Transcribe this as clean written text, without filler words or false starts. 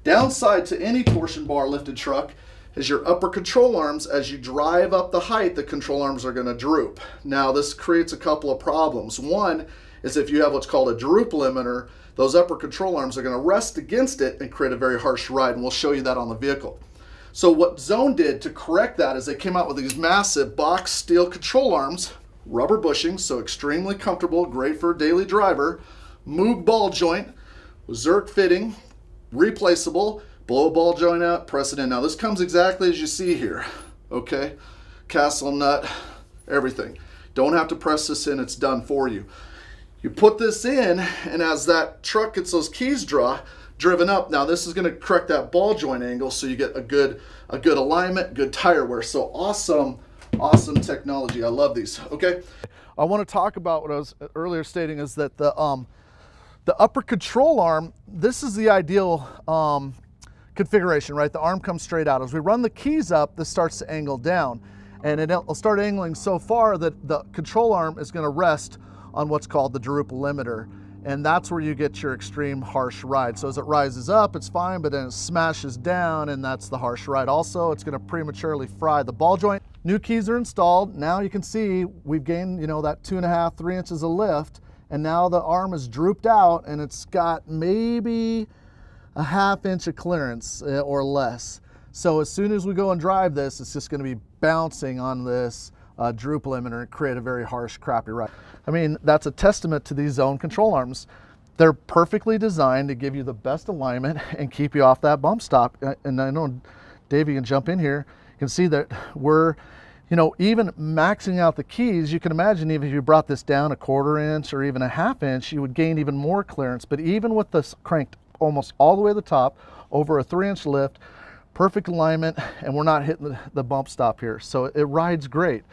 Downside to any torsion bar lifted truck is your upper control arms. As you drive up the height, the control arms are going to droop. Now this creates a couple of problems. One is if you have what's called a droop limiter, those upper control arms are going to rest against it and create a very harsh ride, and we'll show you that on the vehicle. So what Zone did to correct that is they came out with these massive box steel control arms, rubber bushings, so extremely comfortable, great for a daily driver, Moog ball joint, Zerk fitting, replaceable, blow a ball joint out, press it in. Now this comes exactly as you see here, okay? Castle nut, everything. Don't have to press this in, it's done for you. You put this in, and as that truck gets those keys driven up, now this is gonna correct that ball joint angle so you get a good alignment, good tire wear. So awesome technology, I love these, okay? I wanna talk about what I was earlier stating is that the upper control arm, this is the ideal configuration, right? The arm comes straight out. As we run the keys up, this starts to angle down, and it'll start angling so far that the control arm is going to rest on what's called the droop limiter, and that's where you get your extreme harsh ride. So as it rises up, it's fine, but then it smashes down, and that's the harsh ride. Also, it's going to prematurely fry the ball joint. New keys are installed. Now you can see we've gained, you know, that 2.5, 3 inches of lift, and now the arm is drooped out, and it's got maybe a 1/2 inch of clearance or less. So as soon as we go and drive this, it's just going to be bouncing on this droop limiter and create a very harsh, crappy ride. I mean, that's a testament to these Zone control arms. They're perfectly designed to give you the best alignment and keep you off that bump stop. And I know, Dave, you can jump in here. You can see that we're, you know, even maxing out the keys, you can imagine even if you brought this down a 1/4 inch or even a 1/2 inch, you would gain even more clearance. But even with this cranked almost all the way to the top, over a 3-inch lift, perfect alignment, and we're not hitting the bump stop here. So it rides great.